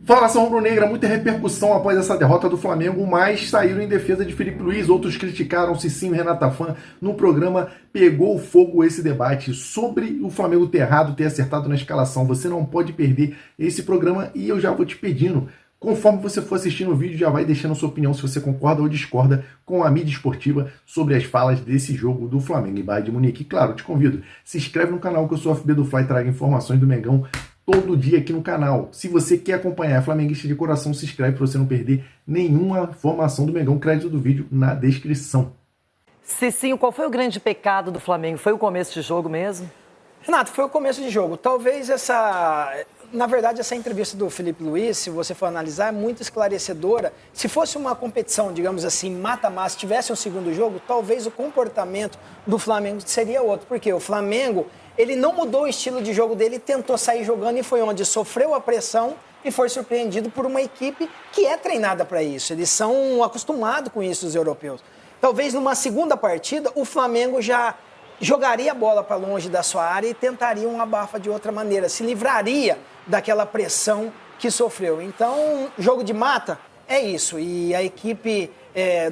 Fala, nação rubro-negra, muita repercussão após essa derrota do Flamengo, mas saíram em defesa de Felipe Luiz, outros criticaram Cicinho e Renata Fã. No programa pegou fogo esse debate sobre o Flamengo ter errado, ter acertado na escalação. Você não pode perder esse programa e eu já vou te pedindo, conforme você for assistindo o vídeo, já vai deixando a sua opinião se você concorda ou discorda com a mídia esportiva sobre as falas desse jogo do Flamengo em Bayern de Munique. E claro, te convido, se inscreve no canal que eu sou FB do Fly e trago informações do Mengão todo dia aqui no canal. Se você quer acompanhar flamenguista de coração, se inscreve para você não perder nenhuma informação do Mengão. Crédito do vídeo na descrição. Cicinho, qual foi o grande pecado do Flamengo? Foi o começo de jogo mesmo? Renato, foi o começo de jogo. Talvez na verdade, essa entrevista do Felipe Luiz, se você for analisar, é muito esclarecedora. Se fosse uma competição, digamos assim, mata-mata, se tivesse um segundo jogo, talvez o comportamento do Flamengo seria outro. Porque o Flamengo, ele não mudou o estilo de jogo dele, tentou sair jogando e foi onde sofreu a pressão e foi surpreendido por uma equipe que é treinada para isso. Eles são acostumados com isso, os europeus. Talvez numa segunda partida, o Flamengo já jogaria a bola para longe da sua área e tentaria um abafa de outra maneira, se livraria daquela pressão que sofreu. Então, jogo de mata é isso. E a equipe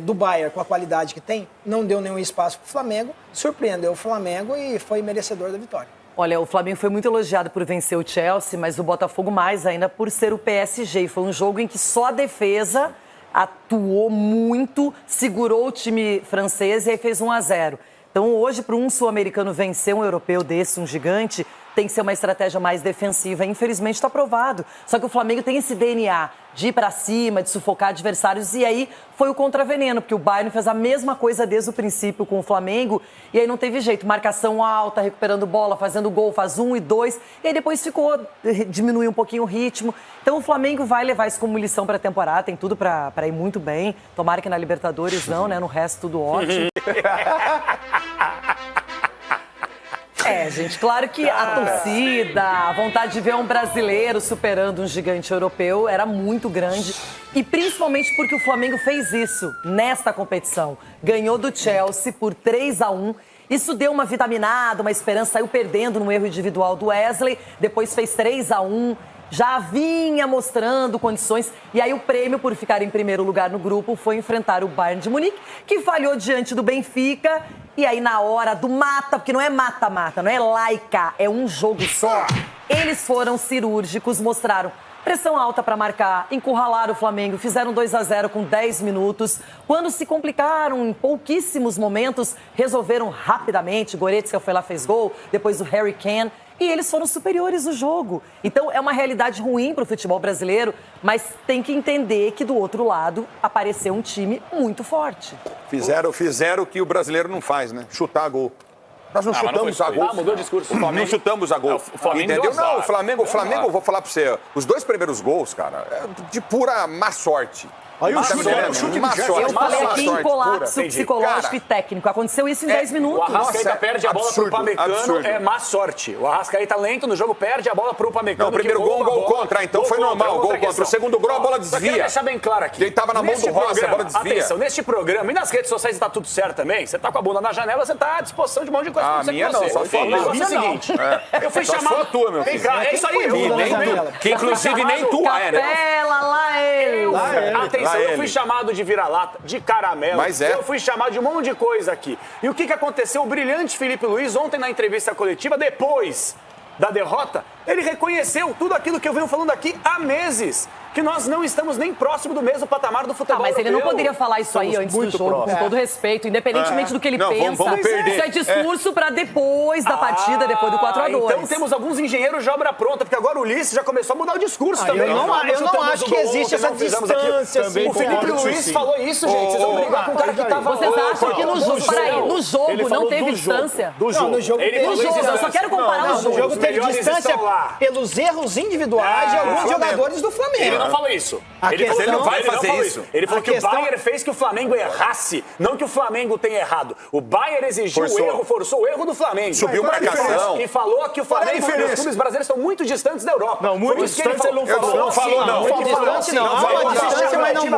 do Bayern, com a qualidade que tem, não deu nenhum espaço para o Flamengo, surpreendeu o Flamengo e foi merecedor da vitória. Olha, o Flamengo foi muito elogiado por vencer o Chelsea, mas o Botafogo mais ainda por ser o PSG. Foi um jogo em que só a defesa atuou muito, segurou o time francês e aí fez 1-0. Então, hoje, para um sul-americano vencer um europeu desse, um gigante, tem que ser uma estratégia mais defensiva. Infelizmente, está provado. Só que o Flamengo tem esse DNA de ir para cima, de sufocar adversários. E aí foi o contraveneno, porque o Bayern fez a mesma coisa desde o princípio com o Flamengo. E aí não teve jeito. Marcação alta, recuperando bola, fazendo gol, faz 1 e 2. E aí depois diminuiu um pouquinho o ritmo. Então o Flamengo vai levar isso como lição para a temporada. Tem tudo para ir muito bem. Tomara que na Libertadores não, né? No resto tudo ótimo. Gente, claro que a torcida, a vontade de ver um brasileiro superando um gigante europeu era muito grande. E principalmente porque o Flamengo fez isso nesta competição. Ganhou do Chelsea por 3-1. Isso deu uma vitaminada, uma esperança, saiu perdendo no erro individual do Wesley. Depois fez 3-1. Já vinha mostrando condições, e aí o prêmio por ficar em primeiro lugar no grupo foi enfrentar o Bayern de Munique, que falhou diante do Benfica, e aí na hora do mata, porque não é mata-mata, não é laica, é um jogo só, eles foram cirúrgicos, mostraram pressão alta para marcar, encurralaram o Flamengo, fizeram 2-0 com 10 minutos. Quando se complicaram em pouquíssimos momentos, resolveram rapidamente. Goretzka foi lá, fez gol, depois o Harry Kane. E eles foram superiores no jogo. Então, é uma realidade ruim para o futebol brasileiro, mas tem que entender que do outro lado apareceu um time muito forte. Fizeram o que o brasileiro não faz, né? Chutar gol. Nós não chutamos a gol. Mudou o discurso. Não chutamos a gol. O Flamengo entendeu? não, o Flamengo, eu vou falar pra você, os 2 primeiros gols, cara, é de pura má sorte. Aí o chute de má sorte. Eu falei aqui em colapso pura. psicológico Cara, e técnico. Aconteceu isso em 10 minutos. O Arrascaeta perde a bola pro Upamecano, absurdo. é má sorte. O Arrascaeta lento no jogo, perde a bola pro Upamecano. Não, o primeiro gol, gol contra, então foi normal, gol contra. O segundo gol, a bola Só quero desvia. deixar bem claro aqui. Ele tava na mão do Rossi, a bola desvia. Atenção, neste programa, e nas redes sociais tá tudo certo também, você tá com a bunda na janela, você tá à disposição de um monte de coisa. Ah, minha não, só foi o negócio é o seguinte, eu fui Só chamado... foi a tua, meu filho. É isso aí, Que inclusive nem tua é, né? Capela, lá ele. Atenção, eu fui chamado de vira-lata, de caramelo. Mas é. Eu fui chamado de um monte de coisa aqui. E o que aconteceu? O brilhante Felipe Luiz, ontem na entrevista coletiva, depois da derrota, ele reconheceu tudo aquilo que eu venho falando aqui há meses. Que nós não estamos nem próximo do mesmo patamar do futebol mas ele não europeu. poderia falar isso aí antes do jogo, com todo respeito, independentemente do que ele pensa. Vamos perder. Isso é discurso para depois da partida, depois do 4-2. Então temos alguns engenheiros de obra pronta, porque agora o Ulisses já começou a mudar o discurso também. Eu não acho que existe essa distância. O Felipe Luiz falou isso, gente. Vocês vão brigar com o cara que estava... Vocês acham que no jogo não teve distância? Do jogo. No jogo eu só quero comparar o jogo. No jogo teve distância pelos erros individuais de alguns jogadores do Flamengo. Ele não falou isso. Ele não vai fazer isso. Ele falou que o Bayern fez que o Flamengo errasse, não que o Flamengo tenha errado. O Bayern exigiu o erro, forçou o erro do Flamengo. Subiu marcação. E falou que o Flamengo e os clubes brasileiros estão muito distantes da Europa. Não, muito distantes ele não falou. Não falou, não.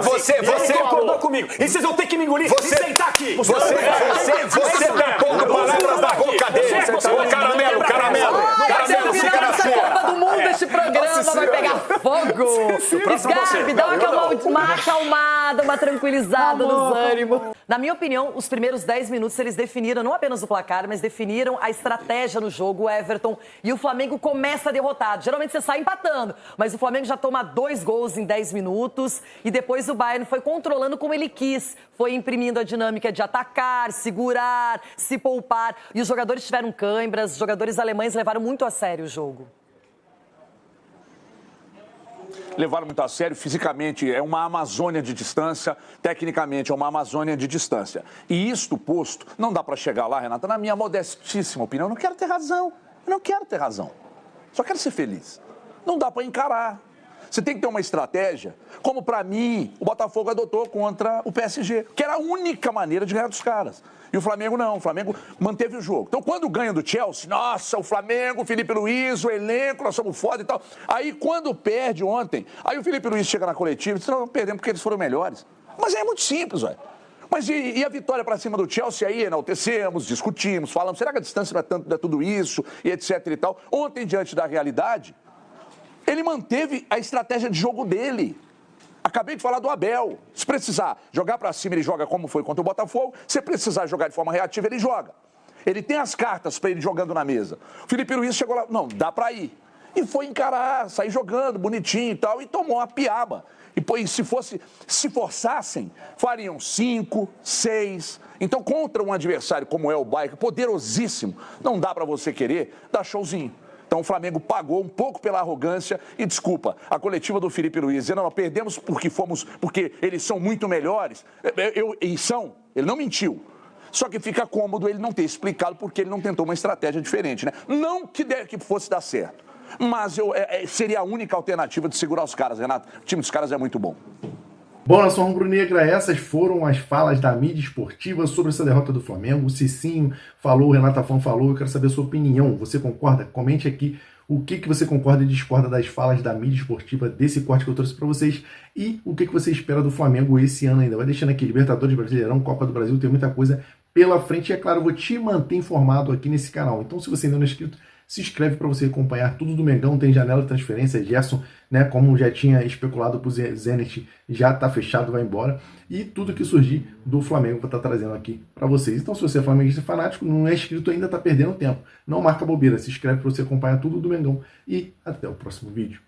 Você concordou comigo. E vocês vão ter que me engolir e sentar aqui. Você tá pondo palavras na boca dele. Ô, caramelo, fica na sua. Copa do Mundo, este programa vai pegar fogo! Scarpe, dá uma acalmada, uma tranquilizada nos ânimos. Na minha opinião, os primeiros 10 minutos eles definiram não apenas o placar, mas definiram a estratégia no jogo. O Everton e o Flamengo começa derrotado. Geralmente você sai empatando, mas o Flamengo já toma 2 gols em 10 minutos e depois o Bayern foi controlando como ele quis. Foi imprimindo a dinâmica de atacar, segurar, se poupar. E os jogadores tiveram câimbras, os jogadores alemães levaram muito a sério o jogo. Levaram muito a sério, fisicamente é uma Amazônia de distância, tecnicamente é uma Amazônia de distância. E isto posto, não dá para chegar lá, Renata, na minha modestíssima opinião, eu não quero ter razão, eu não quero ter razão, só quero ser feliz. Não dá para encarar. Você tem que ter uma estratégia, como para mim o Botafogo adotou contra o PSG, que era a única maneira de ganhar dos caras. E o Flamengo não, o Flamengo manteve o jogo. Então quando ganha do Chelsea, nossa, o Flamengo, o Felipe Luiz, o elenco, nós somos foda e tal. Aí quando perde ontem, aí o Felipe Luiz chega na coletiva e diz, não, perdemos porque eles foram melhores. Mas é muito simples, velho. Mas e a vitória para cima do Chelsea aí, enaltecemos, discutimos, falamos, será que a distância não é tanto, não é tudo isso, e etc e tal. Ontem, diante da realidade, ele manteve a estratégia de jogo dele. Acabei de falar do Abel. Se precisar jogar para cima, ele joga como foi contra o Botafogo. Se precisar jogar de forma reativa, ele joga. Ele tem as cartas para ele jogando na mesa. O Felipe Luiz chegou lá, não, dá para ir. E foi encarar, sair jogando, bonitinho e tal, e tomou uma piaba. E se forçassem, fariam 5, 6. Então, contra um adversário como é o Bayern, poderosíssimo, não dá para você querer dar showzinho. Então o Flamengo pagou um pouco pela arrogância e, desculpa, a coletiva do Felipe Luiz, dizendo, não, perdemos porque eles são muito melhores. Ele não mentiu. Só que fica cômodo ele não ter explicado porque ele não tentou uma estratégia diferente, né? Não que fosse dar certo, mas seria a única alternativa de segurar os caras, Renato. O time dos caras é muito bom. Bom, nação rubro-negra, essas foram as falas da mídia esportiva sobre essa derrota do Flamengo. O Cicinho falou, o Renata Fã falou, eu quero saber a sua opinião. Você concorda? Comente aqui o que você concorda e discorda das falas da mídia esportiva desse corte que eu trouxe para vocês e o que você espera do Flamengo esse ano ainda. Vai deixando aqui, Libertadores, Brasileirão, Copa do Brasil, tem muita coisa pela frente e, é claro, eu vou te manter informado aqui nesse canal. Então, se você ainda não é inscrito, se inscreve para você acompanhar tudo do Mengão, tem janela de transferência, Gerson, né, como já tinha especulado para o Zenit, já está fechado, vai embora, e tudo que surgir do Flamengo vou estar trazendo aqui para vocês. Então, se você é flamenguista fanático, não é inscrito ainda, está perdendo tempo, não marca bobeira, se inscreve para você acompanhar tudo do Mengão e até o próximo vídeo.